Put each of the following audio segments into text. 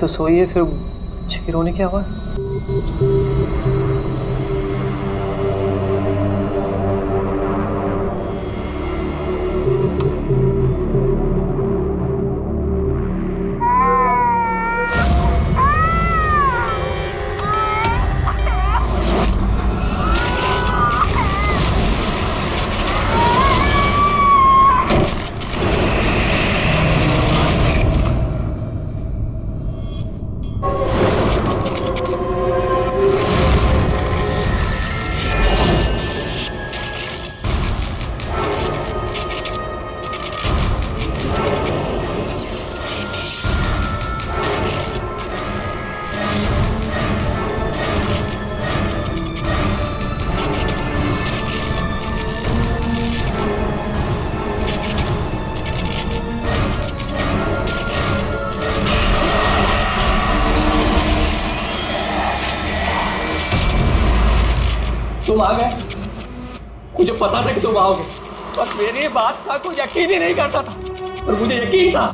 तो सोई है, फिर बच्चे की रोने की आवाज। तुम आ गए, मुझे पता था कि तुम आओगे, बस मेरी बात का कोई यकीन ही नहीं करता था, पर मुझे यकीन था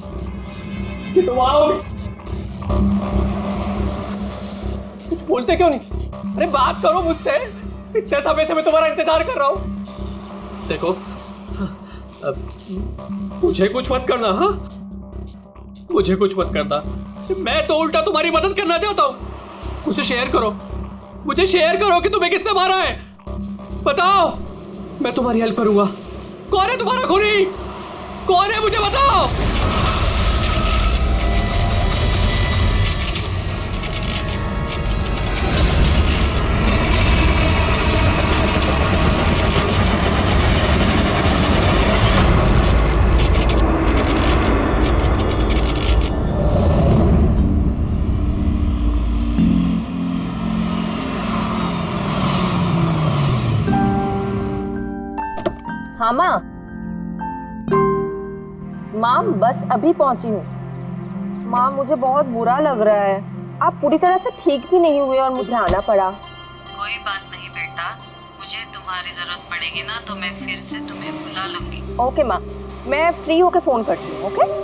कि तुम आओगे। कुछ बोलते क्यों नहीं? अरे बात करो मुझसे, इतने समय से मैं तुम्हारा इंतजार कर रहा हूं। देखो, मुझे कुछ मत करना, हाँ, मुझे कुछ मत करना, मैं तो उल्टा तुम्हारी मदद करना चाहता हूं। मुझे शेयर करो, मुझे शेयर करो कि तुम्हें किसने मारा है, बताओ, मैं तुम्हारी हेल्प करूंगा। कौन है तुम्हारा खूनी? कौन है, मुझे बताओ। हाँ माँ, माँ बस अभी पहुंची हूँ। माँ मुझे बहुत बुरा लग रहा है, आप पूरी तरह से ठीक भी नहीं हुए और मुझे आना पड़ा। कोई बात नहीं बेटा, मुझे तुम्हारी जरूरत पड़ेगी ना तो मैं फिर से तुम्हें बुला लूंगी। ओके माँ, मैं फ्री होकर फोन करती हूँ। ओके।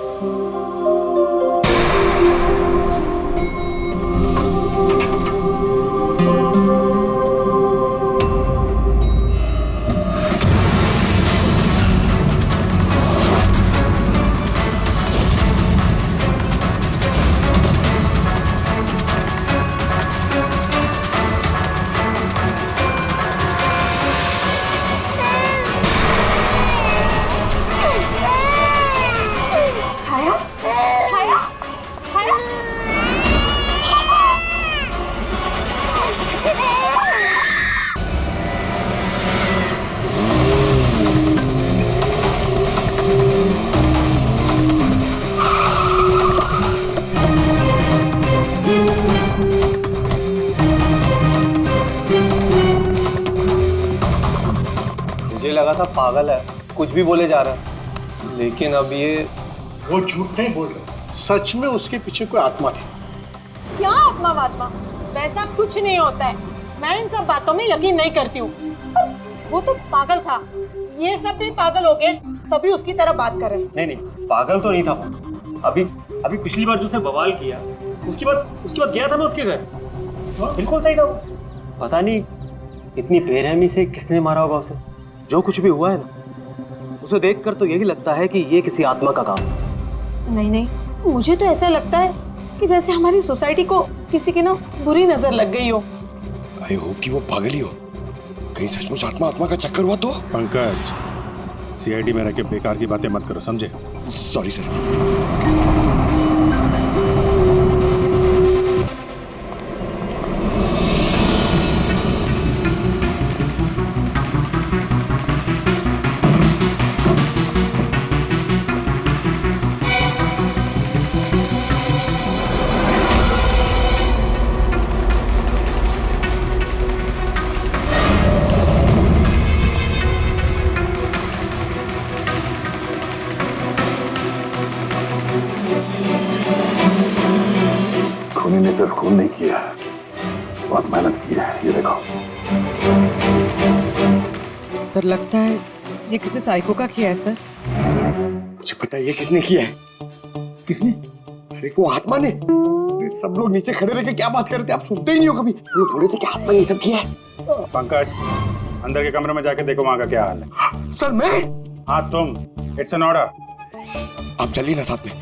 लगा था पागल है, कुछ भी बोले जा रहा है, लेकिन अब ये वो झूठ नहीं बोल रहे, सच में उसके पीछे कोई आत्मा थी। क्या आत्मा वात्मा? वैसा कुछ नहीं होता है, मैं इन सब बातों में यकीन नहीं करती हूँ। वो तो पागल था, ये सब भी पागल हो गए तभी उसकी तरह बात कर रहे हैं। नहीं नहीं, पागल तो नहीं था वो। अभी पिछली बार जो उसने बवाल किया, उसके बाद गया था मैं उसके घर, बिल्कुल सही था वो। पता नहीं इतनी बेरहमी से किसने मारा होगा उसे। जो कुछ भी हुआ है ना, उसे देखकर तो यही लगता है कि ये किसी आत्मा का काम है। नहीं नहीं, मुझे तो ऐसा लगता है कि जैसे हमारी सोसाइटी को किसी की ना बुरी नजर लग गई हो। आई होप कि वो पागल ही हो, कहीं सचमुच आत्मा का चक्कर हुआ तो। पंकज, सीआईडी में रह के बेकार की बातें मत करो, समझे? Sorry sir. ने सिर्फ खून नहीं किया, बहुत मेहनत की है, ये देखो। सर लगता है ये किसी साइको का किया है सर। मुझे पता है ये किसने किया है। किसने? अरे वो आत्मा ने। सब लोग नीचे खड़े रह के क्या बात कर रहे थे, आप सुनते ही नहीं हो कभी। वो बोले थे कि आपने ये सब किया है। पंकज, अंदर के कमरे में जाके देखो वहां का क्या हाल है। सर मैं? हाँ तुम, इट्स एन ऑर्डर। आप चलिए ना साथ में।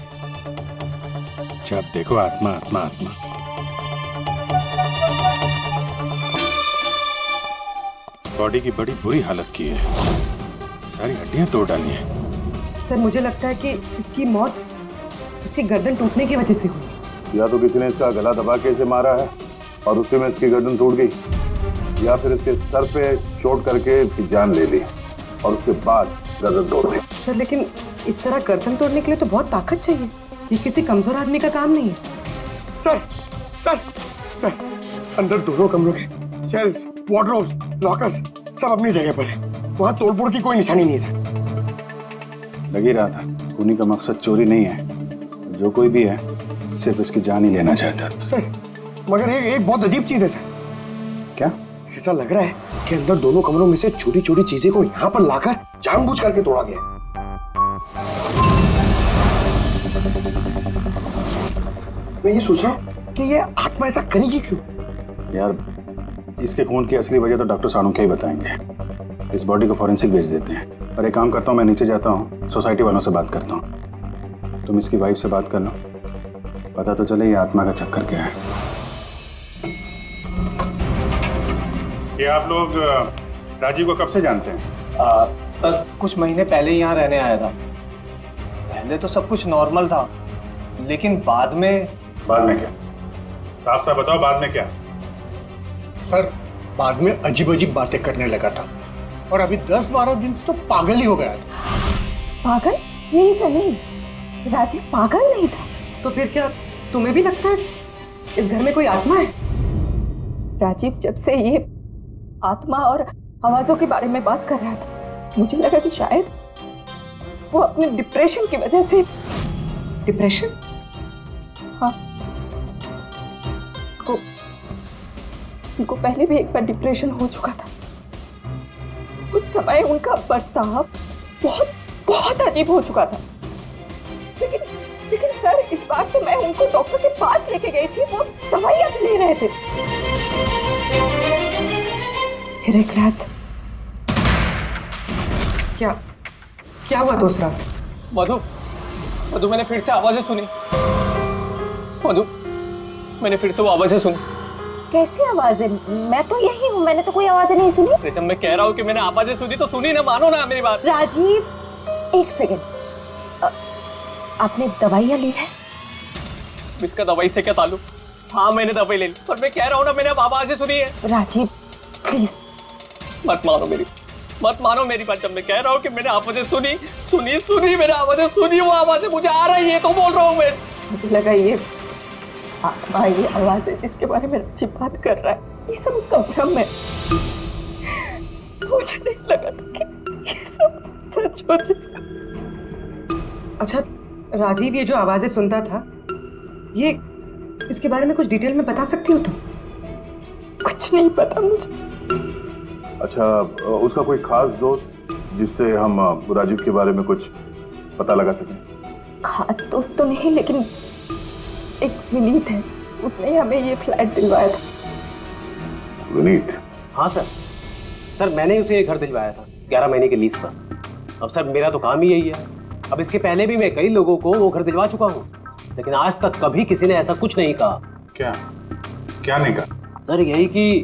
जब देखो आत्मा आत्मा आत्मा। बॉडी की बड़ी बुरी हालत की है, सारी हड्डियां तोड़ डाली हैं। सर मुझे लगता है कि इसकी मौत इसकी गर्दन टूटने की वजह से हुई। या तो किसी ने इसका गला दबा के इसे मारा है और उसी में इसकी गर्दन टूट गई, या फिर इसके सर पे चोट करके इसकी जान ले ली और उसके बाद गर्दन तोड़ दी। सर लेकिन इस तरह गर्दन तोड़ने के लिए तो बहुत ताकत चाहिए, ये किसी कमजोर आदमी का काम नहीं है। सर सर सर, अंदर दोनों कमरों के सेल्स, वार्डरोब्स, लॉकर्स सब अपनी जगह पर है। वहाँ तोड़फोड़ की कोई निशानी नहीं है सर। लग ही रहा था, खूनी का मकसद चोरी नहीं है, जो कोई भी है सिर्फ इसकी जान ही लेना चाहता था। सर मगर एक बहुत अजीब चीज है सर। क्या? ऐसा लग रहा है कि अंदर दोनों कमरों में से छोटी छोटी चीजें को यहाँ पर लाकर जानबूझ करके तोड़ा गया। मैं ये सोच रहा हूँ कि ये आत्मा ऐसा करेगी क्यों? यार इसके खून की असली वजह तो डॉक्टर साणुखे ही बताएंगे। इस बॉडी को फॉरेंसिक भेज देते हैं। और एक काम करता हूँ, मैं नीचे जाता हूँ, सोसाइटी वालों से बात करता हूँ। तुम इसकी वाइफ से बात कर लो, पता तो चले ये आत्मा का चक्कर क्या है। ये आप लोग राजीव को कब से जानते हैं? सर कुछ महीने पहले ही यहाँ रहने आया था। पहले तो सब कुछ नॉर्मल था, लेकिन बाद में क्या? साफ साफ बताओ, बाद में क्या? सर बाद में अजीब अजीब बातें करने लगा था और अभी 10-12 दिन से तो पागल ही हो गया था। पागल? नहीं सर नहीं, राजीव पागल नहीं था। तो फिर क्या तुम्हें भी लगता है इस घर में कोई आत्मा है? राजीव जब से ये आत्मा और आवाजों के बारे में बात कर रहा था, मुझे लगा कि शायद वो अपने डिप्रेशन की वजह से। डिप्रेशन? हाँ, उनको पहले भी एक बार डिप्रेशन हो चुका था। उस समय उनका बर्ताव बहुत बहुत अजीब हो चुका था। लेकिन सर इस बार तो मैं उनको डॉक्टर के पास लेके गई थी, वो दवाइयां ले रहे थे। फिर एक रात क्या हुआ दूसरा? मधु मैंने फिर से आवाजें सुनी। मधु मैंने फिर से वो आवाजें सुनी। कैसी आवाजें? मैं तो यही हूँ, मैंने तो कोई आवाजें नहीं सुनी। जब मैं कह रहा हूँ कि मैंने आवाजें सुनी तो सुनी ना, मानो ना मेरी बात। राजीव एक सेकंड, आपने दवाइयाँ ली है? इसका दवाई से क्या ताल्लुक? हाँ मैंने दवाई ले ली, पर मैं कह रहा हूँ ना मैंने अब आवाजें सुनी है। राजीव प्लीज मत मानो मेरी बात। जब मैं कह रहा हूँ कि मैंने आवाजें सुनी मैंने आवाजें सुनी, वो आवाजें मुझे आ रही है तो बोल रहा हूँ मैं। मुझे लगा ये आत्मा, ये आवाज है जिसके बारे में अच्छी बात कर रहा है, ये सब उसका भ्रम है। मुझे नहीं लगा कि ये सब सच हो जाएगा। अच्छा राजीव ये जो आवाजें सुनता था, ये इसके बारे में कुछ डिटेल में बता सकती हो तुम? कुछ नहीं पता मुझे। अच्छा, उसका कोई खास दोस्त जिससे हम राजीव के बारे में कुछ पता लगा सकें? खास दोस्त तो नहीं, लेकिन एक विनीत है, उसने हमें ये फ्लैट दिलवाया था। विनीत? हाँ सर मैंने उसे ये घर दिलवाया था 11 महीने के लीज पर। अब सर मेरा तो काम ही यही है। अब इसके पहले भी मैं कई लोगों को वो घर दिलवा चुका हूँ, लेकिन आज तक कभी किसी ने ऐसा कुछ नहीं कहा। क्या नहीं कहा? सर यही कि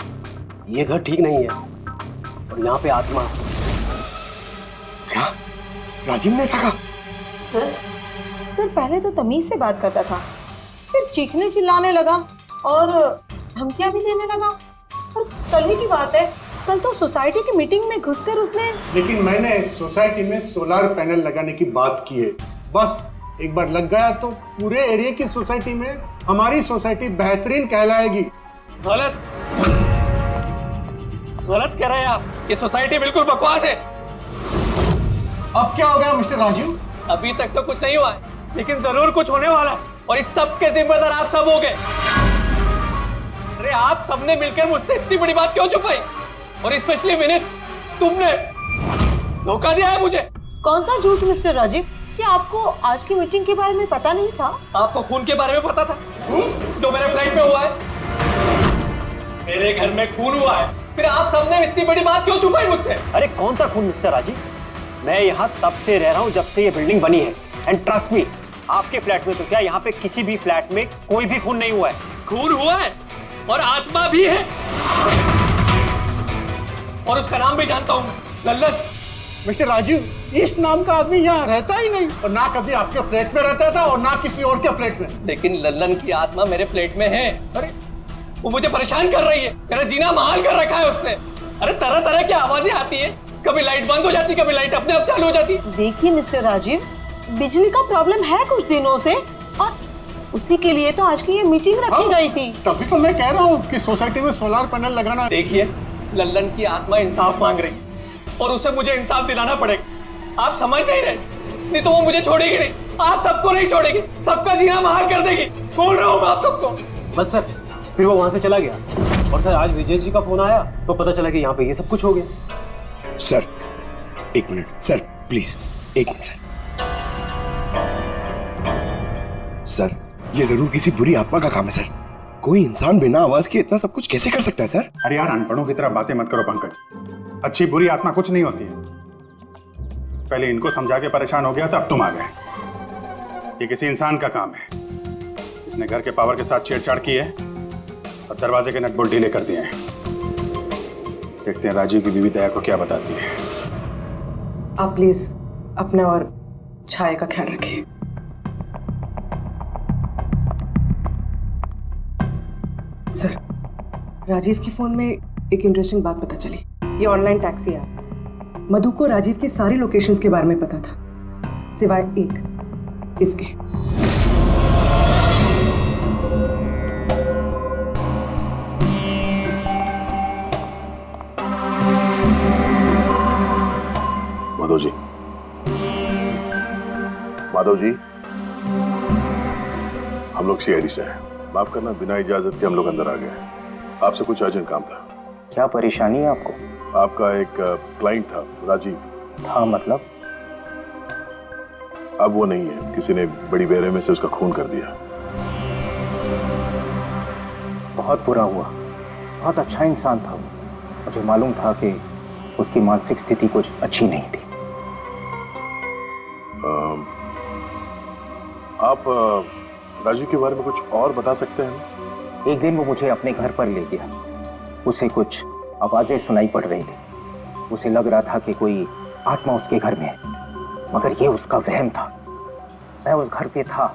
ये घर ठीक नहीं है और यहाँ पे आत्मा। क्या राजीव ने ऐसा कहा? सर पहले तो तमीज से बात करता था, फिर चीखने चिल्लाने लगा और धमकियां भी देने लगा। और कल ही की बात है, कल तो सोसाइटी की मीटिंग में घुसकर उसने। लेकिन मैंने सोसाइटी में सोलर पैनल लगाने की बात की है, बस एक बार लग गया तो पूरे एरिया की सोसाइटी में हमारी सोसाइटी बेहतरीन कहलाएगी। गलत कह रहे हैं आप, ये सोसाइटी बिल्कुल बकवास है। अब क्या हो गया मिस्टर राजीव? अभी तक तो कुछ नहीं हुआ है, लेकिन जरूर कुछ होने वाला है और इस सब के जिम्मेदार आप सब हो गए। अरे आप सबने मिलकर मुझसे इतनी बड़ी बात क्यों छुपाई? और स्पेशली विनीत, तुमने धोखा दिया है मुझे। कौन सा झूठ मिस्टर राजीव? कि आपको आज की मीटिंग के बारे में पता नहीं था? आपको खून के बारे में पता था जो मेरे फ्लैट में हुआ है? मेरे घर में खून हुआ है, फिर आप सबने इतनी बड़ी बात क्यों छुपाई मुझसे? अरे कौन सा खून मिस्टर राजीव? मैं यहाँ तब से रह रहा हूँ जब से ये बिल्डिंग बनी है, एंड ट्रस्ट मी, आपके फ्लैट में तो क्या, यहाँ पे किसी भी फ्लैट में कोई भी खून नहीं हुआ है। खून हुआ है और आत्मा भी है, और उसका नाम भी जानता हूँ, लल्लन। मिस्टर राजीव, इस नाम का आदमी यहाँ रहता ही नहीं, और ना कभी आपके फ्लैट में रहता था और ना किसी और के फ्लैट में। लेकिन लल्लन की आत्मा मेरे फ्लैट में है। अरे वो मुझे परेशान कर रही है, मेरा जीना महाल कर रखा है उसने। अरे तरह तरह की आवाजें आती है, कभी लाइट बंद हो जाती, कभी लाइट अपने आप चालू हो जाती। देखिए मिस्टर राजीव, बिजली का प्रॉब्लम है कुछ दिनों से, और उसी के लिए तो आज की ये मीटिंग रखी गई थी। तभी तो मैं कह रहा हूँ कि सोसाइटी में सोलर पैनल लगाना। देखिए, लल्लन की आत्मा इंसाफ मांग रही और उसे मुझे इंसाफ दिलाना पड़ेगा। आप समझ नहीं रहे, नहीं तो वो मुझे छोड़ेगी नहीं, आप सबको नहीं छोड़ेगी, सबका जीना महाल कर देगी। बोल रहा हूँ मैं आप सबको। बस सर, फिर वो वहां से चला गया, और सर आज विजय जी का फोन आया तो पता चला कि यहाँ पे ये सब कुछ हो गया। सर एक मिनट सर, प्लीज एक मिनट सर, ये जरूर किसी बुरी आत्मा का काम है सर। कोई इंसान बिना आवाज के इतना सब कुछ कैसे कर सकता है सर? अरे यार, अनपढ़ों की तरह बातें मत करो पंकज। अच्छी बुरी आत्मा कुछ नहीं होती है। पहले इनको समझा के परेशान हो गया था, अब तुम आ गए। ये किसी इंसान का काम है, इसने घर के पावर के साथ छेड़छाड़ की है और दरवाजे के नट बोल्ट ढीले कर दिए हैं। देखते हैं राजीव की बीवी दया को क्या बताती है। आप प्लीज अपना और छाया का ख्याल रखिए। सर, राजीव के फोन में एक इंटरेस्टिंग बात पता चली। ये ऑनलाइन टैक्सी है, मधु को राजीव की सारी लोकेशंस के बारे में पता था, सिवाय एक, इसके। माधव जी, माधव जी, हम लोग सीआईडी से हैं। माफ करना, बिना इजाजत के हम लोग अंदर आ गए। आपसे कुछ अर्जेंट काम था। क्या परेशानी है आपको? आपका एक क्लाइंट था, राजीव। हाँ मतलब? अब वो नहीं है, किसी ने बड़ी बेरहमी से उसका खून कर दिया। बहुत बुरा हुआ, बहुत अच्छा इंसान था। मुझे मालूम था कि उसकी मानसिक स्थिति कुछ अच्छी नहीं थी। आप राजीव के बारे में कुछ और बता सकते हैं? एक दिन वो मुझे अपने घर पर ले गया। उसे कुछ आवाजें सुनाई पड़ रही थी। उसे लग रहा था कि कोई आत्मा उसके घर में है, मगर ये उसका वहम था। मैं उस घर पे था,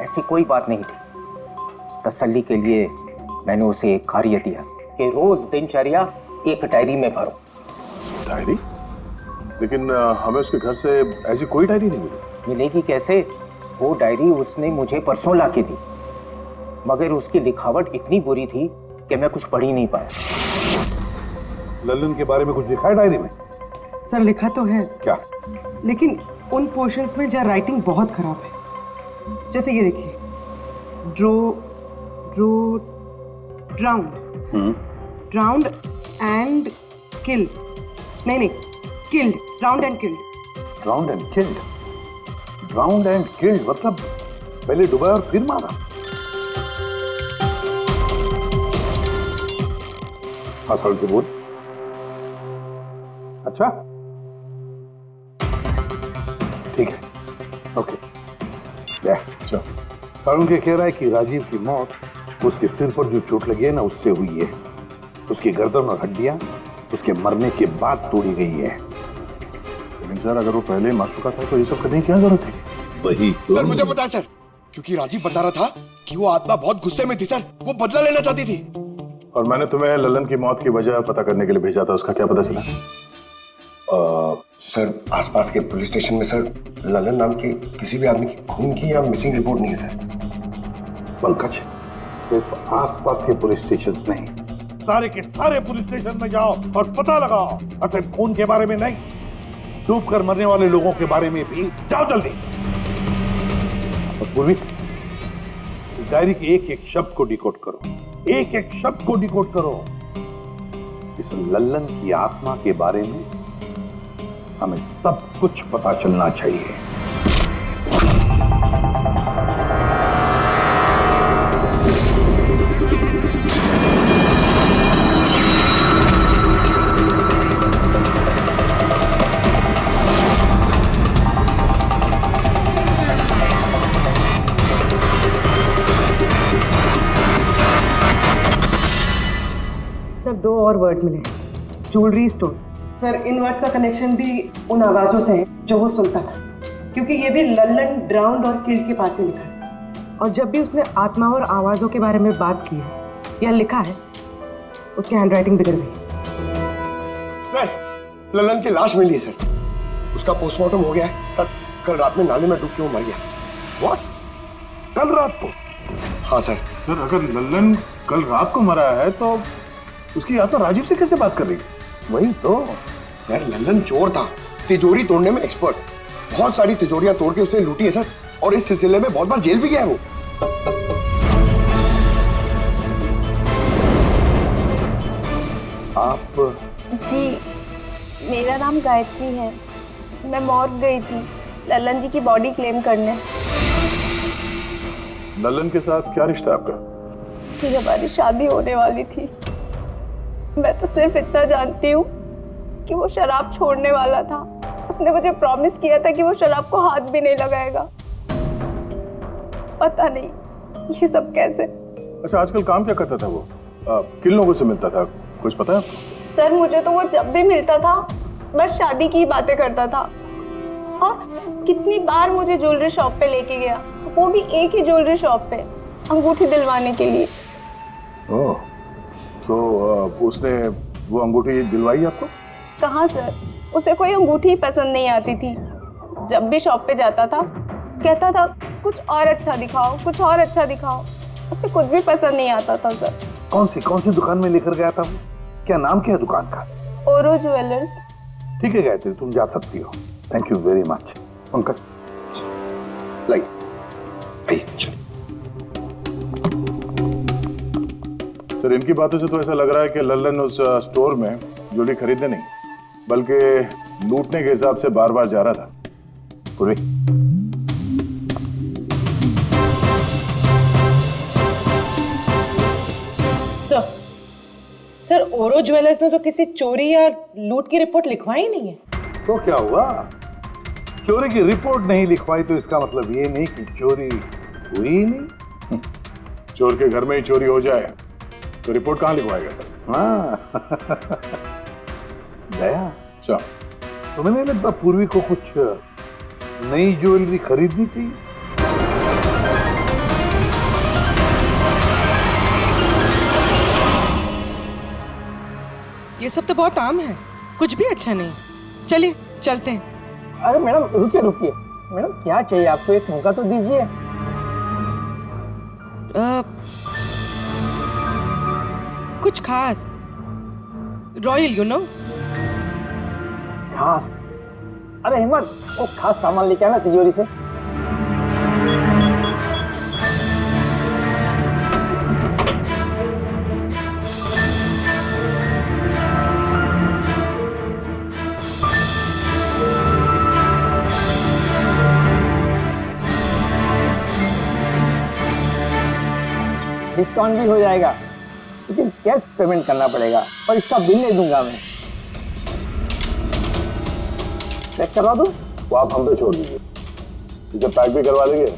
ऐसी कोई बात नहीं थी। तसल्ली के लिए मैंने उसे एक कार्य दिया कि रोज दिनचर्या एक डायरी में भरो। डायरी? लेकिन हमें उसके घर से ऐसी कोई डायरी नहीं मिली। मिलेगी कैसे? वो डायरी उसने मुझे परसों ला के दी, मगर उसकी लिखावट इतनी बुरी थी कि मैं कुछ पढ़ ही नहीं पाया। लल्लन के बारे में कुछ लिखा है डायरी में? सर लिखा तो है। क्या? लेकिन उन पोर्शंस में जहाँ राइटिंग बहुत खराब है। जैसे ये देखिए, ड्राउंड एंड किल, नहीं killed, drowned and killed. Drowned and killed? Drowned and killed मतलब पहले डुबाया और फिर मारा? हाँ सर के बोल। अच्छा ठीक है, ओके। अच्छा, सारुण के कह रहा है कि राजीव की मौत उसके सिर पर जो चोट लगी है ना, उससे हुई है। उसकी गर्दन और हड्डियां उसके मरने के बाद तोड़ी गई है। लेकिन सर, अगर वो पहले मर चुका था तो ये सब करने की क्या जरूरत है? वही तो। सर मुझे पता है सर, क्योंकि राजीव बता रहा था कि वो आत्मा बहुत गुस्से में थी सर, वो बदला लेना चाहती थी। और मैंने तुम्हें लल्लन की मौत की वजह पता करने के लिए भेजा था, उसका क्या पता चला? सर आसपास के पुलिस स्टेशन में सर ललन नाम के किसी भी आदमी की खून की या मिसिंग रिपोर्ट नहीं है सर। पंकज, सिर्फ आसपास के पुलिस स्टेशन नहीं, सारे के सारे पुलिस स्टेशन में जाओ और पता लगाओ। सिर्फ खून के बारे में नहीं, डूब कर मरने वाले लोगों के बारे में भी जाओ जल्दी। और पूर्वी, डायरी के एक एक शब्द को डिकोड करो, एक एक शब्द को डिकोड करो। इस लल्लन की आत्मा के बारे में हमें सब कुछ पता चलना चाहिए। और वर्ड्स मिले हैं, ज्वेलरी स्टोर। सर इन वर्ड्स का कनेक्शन भी उन आवाज़ों से है जो वो सुनता था, क्योंकि ये भी लल्लन, ड्राउंड और किल के पास ही लिखा है। और जब भी उसने आत्मा और आवाज़ों के बारे में बात की है या लिखा है, उसकी हैंडराइटिंग बिगड़ गई। सर ललन की लाश मिली है सर, उसका पोस्टमार्टम हो गया है सर। कल रात में नाले में डूब के वो मर गया। व्हाट? कल रात को? हाँ सर। सर अगर लल्लन कल रात को मरा है तो उसकी आत्मा राजीव से कैसे बात कर रही है? वही तो सर, लल्लन चोर था, तिजोरी तोड़ने में एक्सपर्ट। बहुत सारी तिजोरियां तोड़ के उसने लूटी है सर, और इस सिलसिले में बहुत बार जेल भी गया है वो। आप? जी मेरा नाम गायत्री है। मैं मौत गई थी लल्लन जी की बॉडी क्लेम करने। लल्लन के साथ क्या रिश्ता है आपका? जी हमारी शादी होने वाली थी। मैं तो सिर्फ इतना जानती हूँ कि वो शराब छोड़ने वाला था। उसने मुझे प्रॉमिस किया था कि वो शराब को हाथ भी नहीं लगाएगा। पता नहीं ये सब कैसे। अच्छा आजकल काम क्या करता था वो? किन लोगों से मिलता था, कुछ पता है आपको? सर मुझे तो वो जब भी मिलता था बस शादी की बातें करता था, और कितनी बार मुझे ज्वेलरी शॉप पे लेके गया, वो भी एक ही ज्वेलरी शॉप पे, अंगूठी दिलवाने के लिए। ओह, तो उसने वो अंगूठी दिलवाई आपको? कहाँ सर, उसे कोई अंगूठी पसंद नहीं आती थी। जब भी शॉप पे जाता था कहता था कुछ और अच्छा दिखाओ, कुछ और अच्छा दिखाओ। उसे कुछ भी पसंद नहीं आता था सर। कौन सी दुकान में लेकर गया था वो? क्या नाम क्या है दुकान का? ओरो ज्वेलर्स। ठीक है गायत्री, तुम जा सकती हो। Thank you very much. Pankaj like sir, इनकी बातों से तो ऐसा लग रहा है कि लल्लन उस स्टोर में ज्वेलरी खरीदने नहीं बल्कि लूटने के हिसाब से बार बार जा रहा था। पूरी सर ओरो ज्वेलर्स ने तो किसी चोरी या लूट की रिपोर्ट लिखवाई नहीं है। तो क्या हुआ? चोरी की रिपोर्ट नहीं लिखवाई तो इसका मतलब ये नहीं कि चोरी हुई नहीं। चोर के घर में ही चोरी हो जाए तो रिपोर्ट कहाँ लिखवाएगा सर? हाँ दया, अच्छा तुम्हें नहीं लगता पूर्वी को कुछ नई ज्वेलरी खरीदनी थी? ये सब तो बहुत आम है, कुछ भी अच्छा नहीं। चलिए चलते हैं। अरे मैडम रुकिए रुकिए, मैडम क्या चाहिए आपको, एक मौका तो दीजिए। कुछ खास, रॉयल यू नो। खास? अरे हिम्मत, वो खास सामान लेके आना तिजोरी से। डिस्काउंट भी हो जाएगा, लेकिन कैश पेमेंट करना पड़ेगा और इसका बिल नहीं दूंगा मैं। चेक करवा दूं? वो आप हम पे छोड़ दीजिए, इसे पैक भी करवा देंगे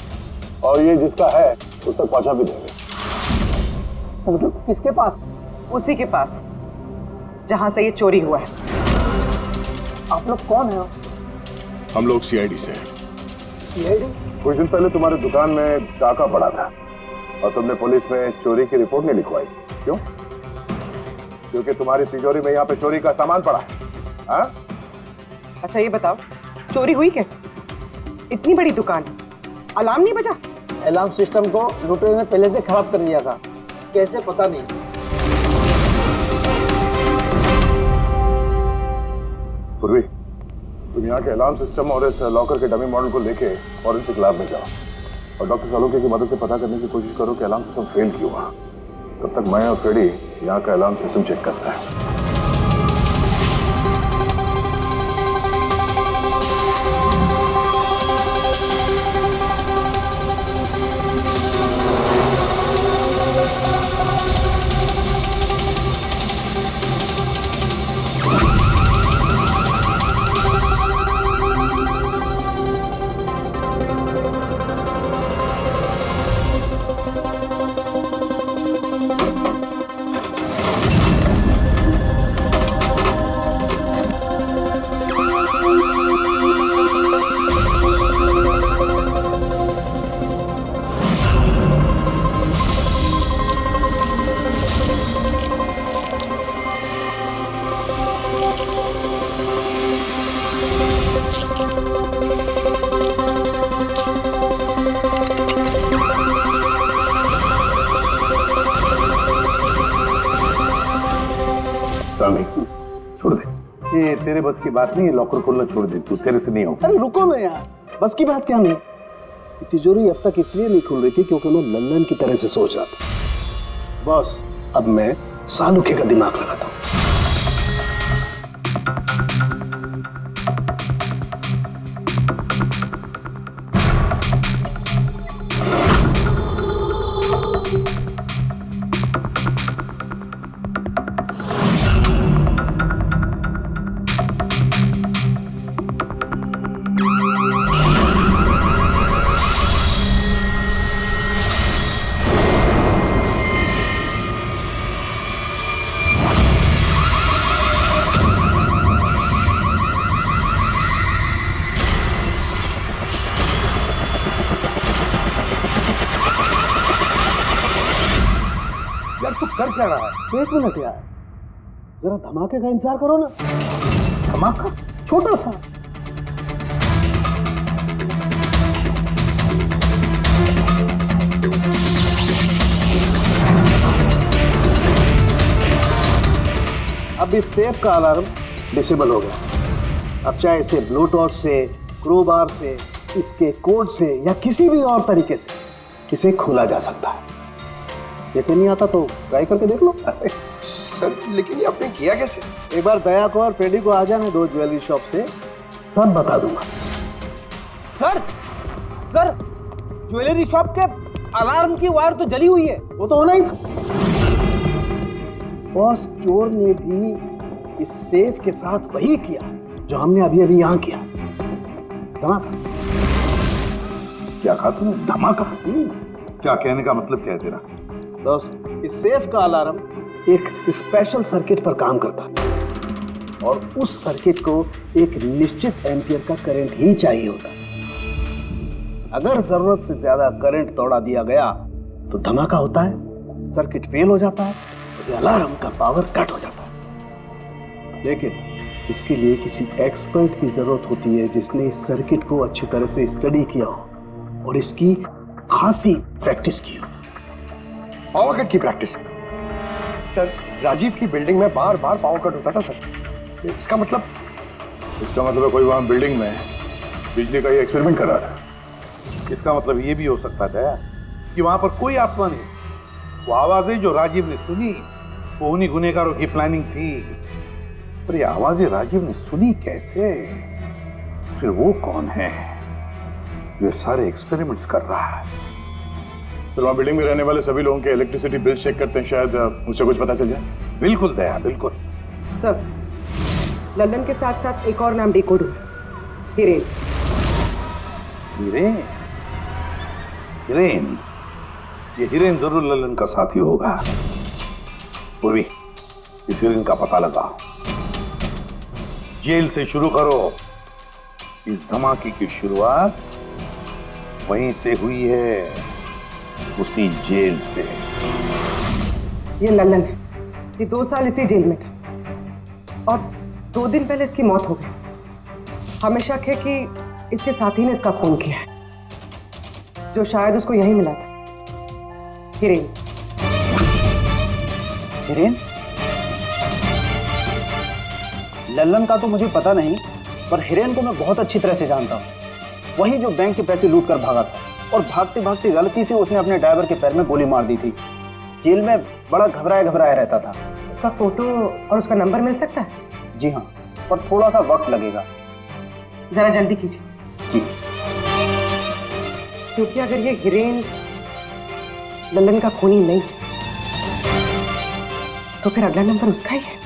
और ये जिसका है उस तक पहुंचा भी देंगे। मतलब किसके पास? उसी के पास जहां से ये चोरी हुआ है। आप लोग कौन है? हम लोग सीआईडी से हैं। सीआईडी? कुछ दिन पहले तुम्हारी दुकान में डाका पड़ा था और तुमने पुलिस में चोरी की रिपोर्ट नहीं लिखवाई, क्यों? क्योंकि तुम्हारी तिजोरी में यहाँ पे चोरी का सामान पड़ा है। हाँ? अच्छा ये बताओ, चोरी हुई कैसे? इतनी बड़ी दुकान, अलार्म नहीं बजा? अलार्म सिस्टम को लुटेरे ने पहले से खराब कर दिया था, कैसे पता नहीं। पूर्वी, तुम यहाँ के अलार्म सिस्टम और इस लॉकर के डमी मॉडल को लेके फॉरेंसिक लैब में जाओ और डॉक्टर सालुके की मदद से पता करने की कोशिश करो कि अलार्म सिस्टम फेल क्यों हुआ। तब तक मैं और फ्रेडी यहाँ का अलार्म सिस्टम चेक करता है। नहीं, छोड़ दे। ये तेरे बस की बात नहीं है, लॉकर खोलना छोड़ दे तू, तेरे से नहीं होगा। अरे रुको ना यार, बस की बात क्या नहीं है। तिजोरी अब तक इसलिए नहीं खुल रही थी क्योंकि मैं लल्लन की तरह से सोच रहा था। बॉस, अब मैं सालुखे का दिमाग लगाता हूँ। यार तू कर क्या रहा है? एक मिनट यार, जरा धमाके का इंतजार करो ना। धमाका? छोटा सा। अब इस सेफ का अलार्म डिसेबल हो गया। अब चाहे इसे ब्लूटूथ से, क्रोबार से, इसके कोड से या किसी भी और तरीके से इसे खोला जा सकता है। यकीन नहीं आता तो ट्राई करके देख लो। सर लेकिन ये आपने किया कैसे? एक बार दया को और पेडी को आ जाने दो ज्वेलरी शॉप से, सब बता दूंगा। सर ज्वेलरी शॉप के अलार्म की वायर तो जली हुई है। वो तो होना ही था। बॉस, चोर ने भी इस सेफ के साथ वही किया जो हमने अभी अभी यहां किया। धमाका। क्या कहा तूने? धमाका? क्या कहने का मतलब क्या है तेरा? दोस्त, इस सेफ का अलार्म एक स्पेशल सर्किट पर काम करता है और उस सर्किट को एक निश्चित एम्पियर का करंट ही चाहिए होता है। अगर जरूरत से ज्यादा करंट दौड़ा दिया गया तो धमाका होता है, सर्किट फेल हो जाता है, तो अलार्म का पावर कट हो जाता है। लेकिन इसके लिए किसी एक्सपर्ट की जरूरत होती है जिसने इस सर्किट को अच्छी तरह से स्टडी किया हो और इसकी खासी प्रैक्टिस की हो। पावर कट की प्रैक्टिस? सर, राजीव की बिल्डिंग में बार बार पावर कट होता था सर। इसका मतलब है कोई वहां बिल्डिंग में बिजली का ये एक्सपेरिमेंट कर रहा था। इसका मतलब ये भी हो सकता था कि वहां पर कोई आत्मा नहीं। वो आवाजें जो राजीव ने सुनी वो उन्हीं गुनहगारों की प्लानिंग थी। पर ये आवाजें राजीव ने सुनी कैसे? फिर वो कौन है जो सारे एक्सपेरिमेंट्स कर रहा है? फिर वहां बिल्डिंग में रहने वाले सभी लोगों के इलेक्ट्रिसिटी बिल चेक करते हैं, शायद उससे कुछ पता चल जाए। बिल्कुल दया, बिल्कुल। सर, लल्लन के साथ साथ एक और नाम डिकोड हुआ, हिरेन। हिरेन? हिरेन? ये हिरेन जरूर लल्लन का साथी होगा। पूर्वी, इस हिरेन का पता लगाओ। जेल से शुरू करो। इस धमाके की शुरुआत वहीं से हुई है, उसी जेल से। ये लल्लन है, ये 2 साल इसी जेल में था और 2 दिन पहले इसकी मौत हो गई। हमें शक है कि इसके साथी ने इसका खून किया है, जो शायद उसको यही मिला था। हिरेन। हिरेन? लल्लन का तो मुझे पता नहीं, पर हिरेन को मैं बहुत अच्छी तरह से जानता हूँ। वही जो बैंक के पैसे लूट कर भागा था और भागते भागते गलती से उसने अपने ड्राइवर के पैर में गोली मार दी थी। जेल में बड़ा घबराया रहता था। उसका फोटो और उसका नंबर मिल सकता है? जी हाँ, पर थोड़ा सा वक्त लगेगा। जरा जल्दी कीजिए। जी। क्योंकि अगर ये हिरेन लल्लन का खूनी नहीं तो फिर अगला नंबर उसका ही है।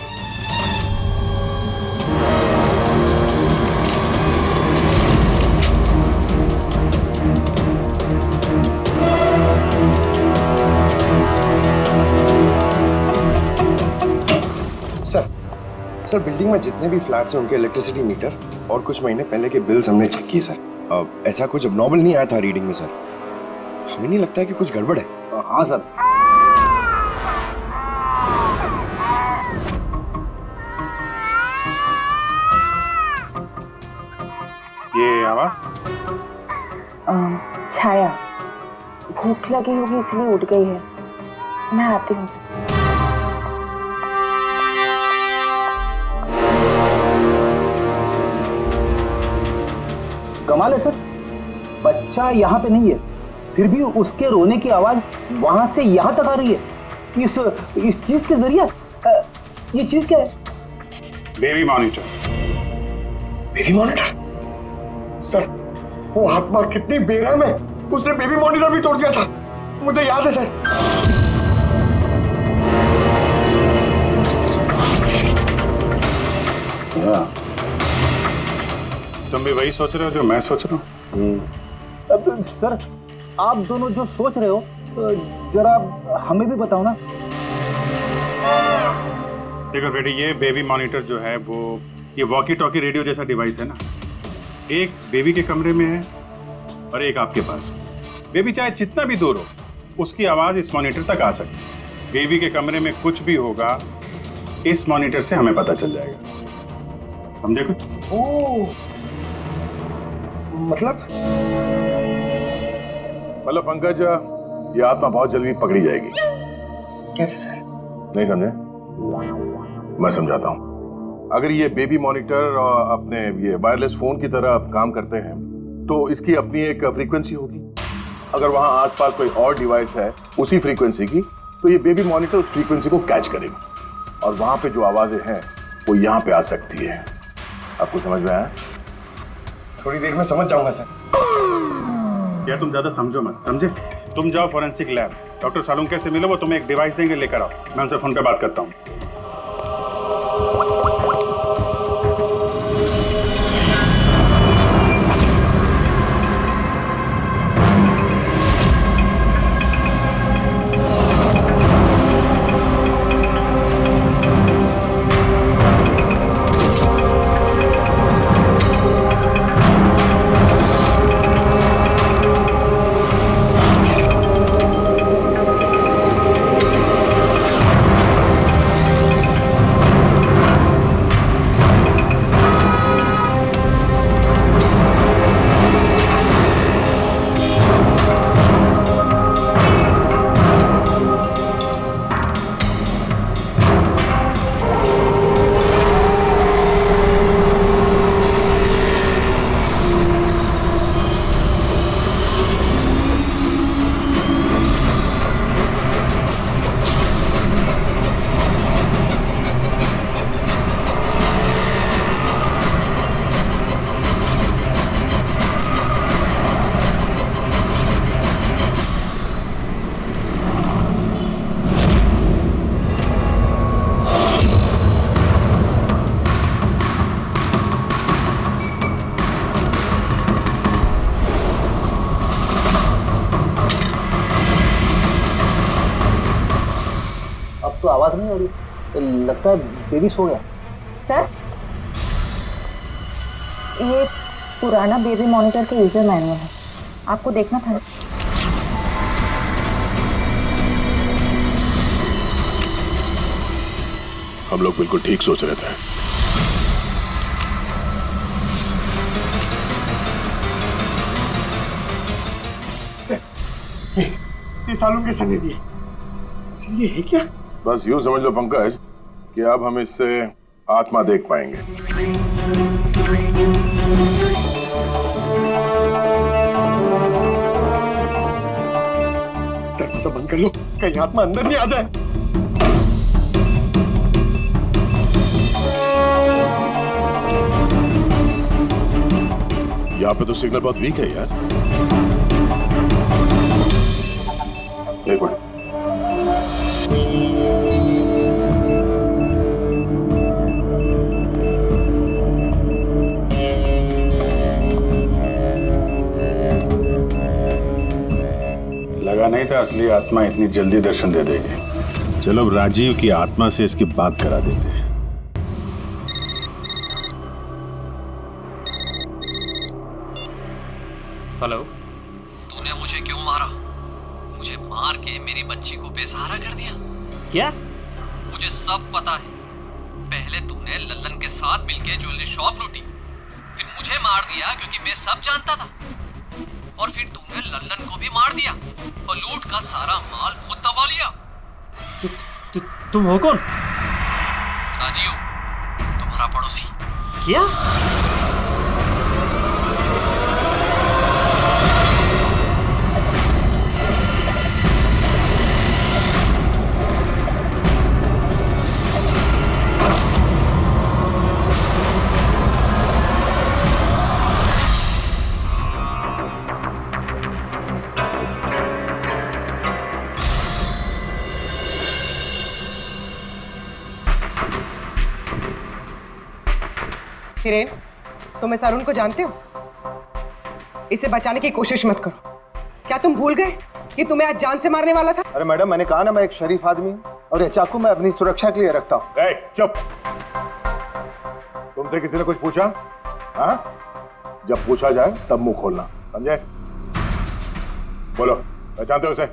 सर, बिल्डिंग में जितने भी फ्लैट्स हैं उनके इलेक्ट्रिसिटी मीटर और कुछ महीने पहले के बिल्स हमने चेक किए सर। ऐसा कुछ अबनॉर्मल नहीं आया था रीडिंग में सर। हमें नहीं लगता है कि कुछ गड़बड़ है। हाँ सर। ये आवाज? छाया, भूख लगी होगी इसलिए उठ गई है। मैं आती हूँ। कमाल है सर, बच्चा यहाँ पे नहीं है, फिर भी उसके रोने की आवाज वहां से यहाँ तक आ रही है। इस चीज के जरिए ये चीज क्या है? Baby monitor. Baby monitor? Sir वो आत्मा कितनी बेरहम है, उसने बेबी मॉनिटर भी तोड़ दिया था, मुझे याद है सर। तुम भी वही सोच रहे हो जो मैं सोच रहा हूँ? अब सर आप दोनों जो सोच रहे हो जरा हमें भी बताओ ना। देखो बेटी, ये बेबी मॉनिटर जो है वो ये वॉकी टॉकी रेडियो जैसा डिवाइस है ना, एक बेबी के कमरे में है और एक आपके पास। बेबी चाहे जितना भी दूर हो, उसकी आवाज इस मॉनिटर तक आ सकती है। बेबी के कमरे में कुछ भी होगा, इस मॉनिटर से हमें पता चल जाएगा। समझे कुछ? ओह, मतलब पंकज, ये आत्मा बहुत जल्दी पकड़ी जाएगी। कैसे सर? नहीं समझे? मैं समझाता हूँ। अगर ये बेबी मॉनिटर अपने ये वायरलेस फोन की तरह काम करते हैं तो इसकी अपनी एक फ्रीक्वेंसी होगी। अगर वहां आसपास कोई और डिवाइस है उसी फ्रीक्वेंसी की, तो ये बेबी मॉनिटर उस फ्रीक्वेंसी को कैच करेगी और वहां पे जो आवाजें हैं वो यहाँ पे आ सकती है। आपको समझ में आया? थोड़ी देर में समझ जाऊंगा सर। या तुम ज्यादा समझो मत, समझे? तुम जाओ फॉरेंसिक लैब, डॉक्टर सालुंके से मिलो, वो तुम्हें एक डिवाइस देंगे, लेकर आओ। मैं उनसे फोन पे बात करता हूँ। तो आवाज नहीं हो रही, तो लगता है बेबी सो गया। सर, ये पुराना बेबी मॉनिटर का यूजर मैनुअल है, आपको देखना था। हम लोग बिल्कुल ठीक सोच रहे थे। ये सालों के सने दिए, ये है क्या? बस यूं समझ लो पंकज कि अब हम इससे आत्मा देख पाएंगे। दरवाजा बंद कर लो, कहीं आत्मा अंदर नहीं आ जाए। यहाँ पे तो सिग्नल बहुत वीक है यार। एक मिनट। लगा नहीं था असली आत्मा इतनी जल्दी दर्शन दे देगी। चलो अब राजीव की आत्मा से इसकी बात करा देते हैं। हेलो। तूने मुझे क्यों मारा? मुझे मार के मेरी बच्ची को बेसहारा कर दिया। क्या? मुझे सब पता है। पहले तूने लल्लन के साथ मिलके ज्वेलरी शॉप लूटी, फिर मुझे मार दिया क्योंकि मैं सब जानता था, और फिर तूने लल्लन को भी मार दिया और लूट का सारा माल खुद दबा लिया। तुम हो कौन? राजीव, तुम्हारा पड़ोसी। क्या? हिरेन, तुम इस अरुण को जानते हो? इसे बचाने की कोशिश मत करो। क्या तुम भूल गए कि तुम्हें आज जान से मारने वाला था? अरे मैडम, मैंने कहा ना मैं एक शरीफ आदमी हूँ और ये चाकू मैं अपनी सुरक्षा के लिए रखता हूँ। चुप। तुमसे किसी ने कुछ पूछा? हाँ, जब पूछा जाए तब मुंह खोलना, समझे? बोलो, पहचानते हो उसे?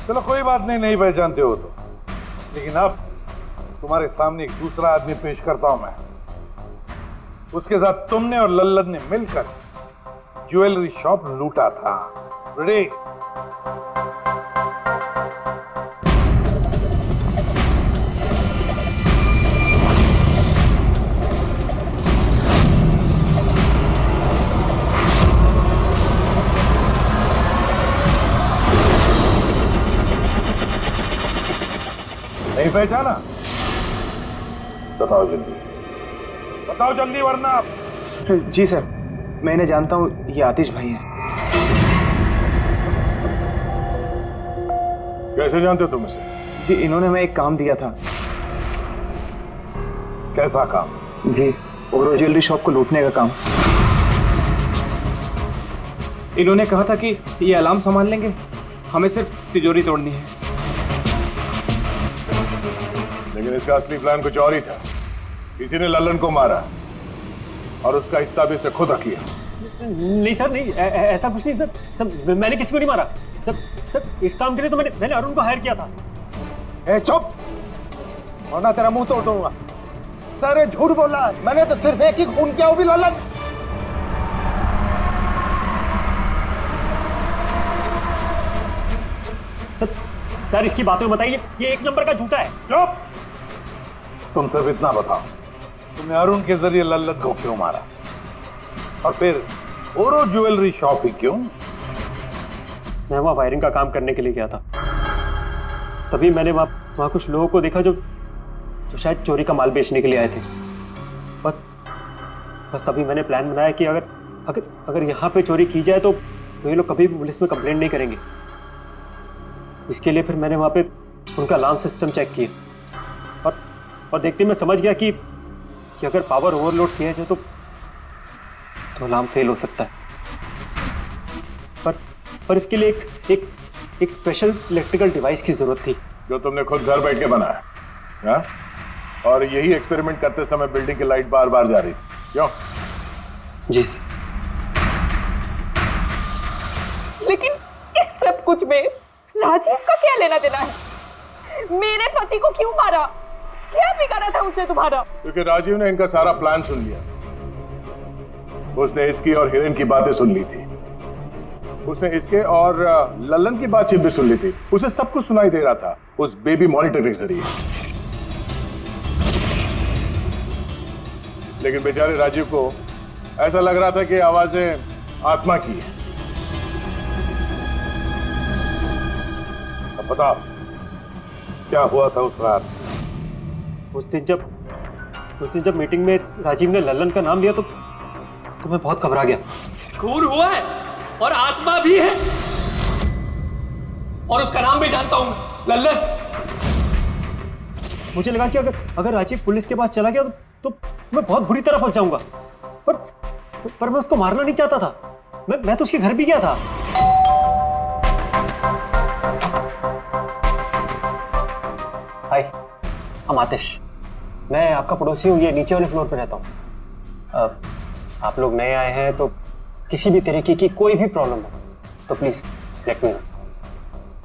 चलो कोई बात नहीं, नहीं पहचानते हो तो, लेकिन अब तुम्हारे सामने एक दूसरा आदमी पेश करता हूं मैं। उसके साथ तुमने और लल्लन ने मिलकर ज्वेलरी शॉप लूटा था। रेडी? नहीं पहचाना? बताओ जल्दी, बताओ जल्दी, वरना। जी सर, मैं इन्हें जानता हूँ, ये आतिश भाई हैं। कैसे जानते हो तुम इसे? जी, इन्होंने हमें एक काम दिया था। कैसा काम? जी, ओरो ज्वेलरी शॉप को लूटने का काम। इन्होंने कहा था कि ये अलार्म संभाल लेंगे, हमें सिर्फ तिजोरी तोड़नी है। लेकिन इसका असली प्लान कुछ और ही था। किसी ने लल्लन को मारा और उसका हिस्सा भी इसे खुद किया। नहीं सर, नहीं, ऐसा कुछ नहीं सर। सर, मैंने किसी को नहीं मारा सर। इस काम के लिए तो मैंने अरुण को हायर किया था। चुप, वरना तेरा मुंह तोड़ दूंगा। सर झूठ बोला, मैंने तो सिर्फ एक ही खून किया, वो भी लल्लन। सर इसकी बातें बताइए, ये एक नंबर का झूठा है। चुप! तुम सिर्फ इतना बताओ, तुमने अरुण के जरिए लल्लन को क्यों मारा, और फिर ओरो ज्वेलरी शॉप ही क्यों? मैं वहाँ वायरिंग का काम करने के लिए गया था। तभी मैंने वहाँ कुछ लोगों को देखा जो शायद चोरी का माल बेचने के लिए आए थे। बस तभी मैंने प्लान बनाया कि अगर यहाँ पे चोरी की जाए तो ये लोग कभी भी पुलिस में कंप्लेंट नहीं करेंगे। इसके लिए फिर मैंने वहाँ पे उनका अलार्म सिस्टम चेक किया और देखते मैं समझ गया कि अगर पावर ओवरलोड किया जाए तो अलार्म फेल हो सकता है। पर इसके लिए एक स्पेशल इलेक्ट्रिकल डिवाइस की जरूरत थी, जो तुमने खुद घर बैठ के बनाया, हाँ? और यही एक्सपेरिमेंट करते समय बिल्डिंग की लाइट बार बार जा रही थी, क्यों? जी। लेकिन इस सब कुछ में राजीव का क्या लेना देना है? मेरे पति को क्यों मारा? क्या बिगाड़ा था उसने तुम्हारा? क्योंकि राजीव ने इनका सारा प्लान सुन लिया। उसने इसकी और हिरेन की बातें सुन ली थी, उसने इसके और लल्लन की बातचीत भी सुन ली थी। उसे सब कुछ सुनाई दे रहा था उस बेबी मॉनिटर के जरिए। लेकिन बेचारे राजीव को ऐसा लग रहा था कि आवाजें आत्मा की है। अब बताओ क्या हुआ था उस रात? उस दिन जब मीटिंग में राजीव ने लल्लन का नाम लिया तो मैं बहुत घबरा गया। खून हुआ है और आत्मा भी है, और उसका नाम भी जानता हूं, लल्लन। मुझे लगा कि अगर राजीव पुलिस के पास चला गया तो मैं बहुत बुरी तरह फंस जाऊंगा। पर मैं उसको मारना नहीं चाहता था। मैं तो उसके घर भी गया था। हाय, हम आतिश, मैं आपका पड़ोसी हूँ, ये नीचे वाले फ्लोर पे रहता हूँ। आप लोग नए आए हैं तो किसी भी तरीके की कोई भी प्रॉब्लम हो तो प्लीज लेट मी नो।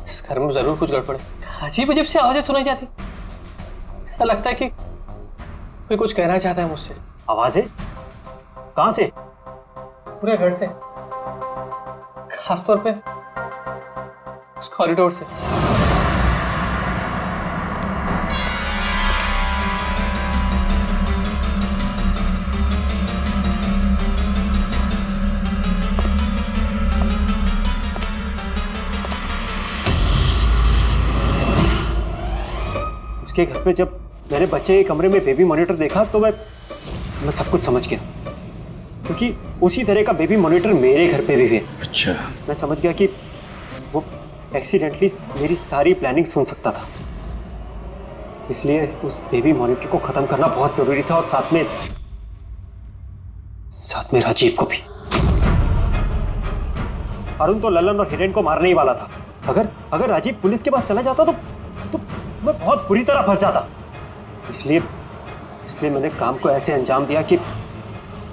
इस घर में जरूर कुछ गड़बड़ है। अजीब अजीब से आवाजें सुनाई जाती, ऐसा लगता है कि कोई कुछ कहना चाहता है मुझसे। आवाजें? कहां से? पूरे घर से, खासतौर पे उस कॉरिडोर से। उसके घर पे जब मैंने बच्चे के कमरे में बेबी मॉनिटर देखा तो मैं सब कुछ समझ गया, क्योंकि उसी तरह का बेबी मॉनिटर मेरे घर पे भी है। अच्छा। मैं समझ गया कि वो एक्सीडेंटली मेरी सारी प्लानिंग सुन सकता था। इसलिए उस बेबी मॉनिटर को खत्म करना बहुत जरूरी था, और साथ में राजीव को भी। अरुण तो ललन और हिरेन को मारने ही वाला था। अगर राजीव पुलिस के पास चला जाता तो मैं बहुत बुरी तरह फंस जाता। इसलिए मैंने काम को ऐसे अंजाम दिया कि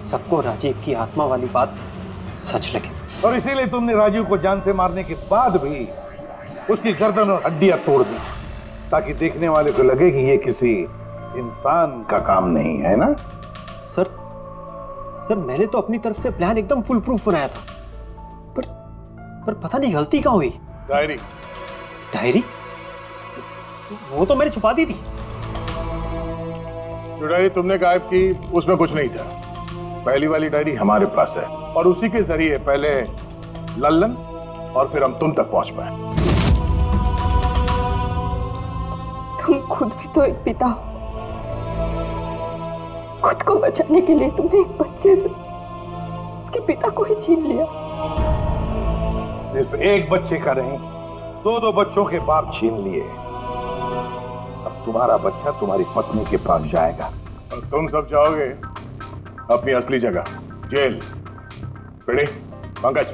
सबको राजीव की आत्मा वाली बात सच लगे। और इसीलिए तुमने राजीव को जान से मारने के बाद भी उसकी गर्दन और हड्डियां तोड़ दी, ताकि देखने वाले को लगे कि ये किसी इंसान का काम नहीं है ना? सर मैंने तो अपनी तरफ से प्लान एकदम फुल प्रूफ बनाया था, पर पता नहीं गलती कहाँ हुई। डायरी वो तो मैंने छुपा दी थी। जो डायरी तुमने गायब की उसमें कुछ नहीं था। पहली वाली डायरी हमारे पास है, और उसी के जरिए पहले लल्लन और फिर हम तुम तक पहुंच पाए। तुम खुद भी तो एक पिता हो। खुद को बचाने के लिए तुमने एक बच्चे से उसके पिता को ही छीन लिया। सिर्फ एक बच्चे का नहीं, दो बच्चों के बाप छीन लिए। अब तुम्हारा बच्चा तुम्हारी पत्नी के पास जाएगा, और तुम सब जाओगे अपनी असली जगह, जेल। पंकज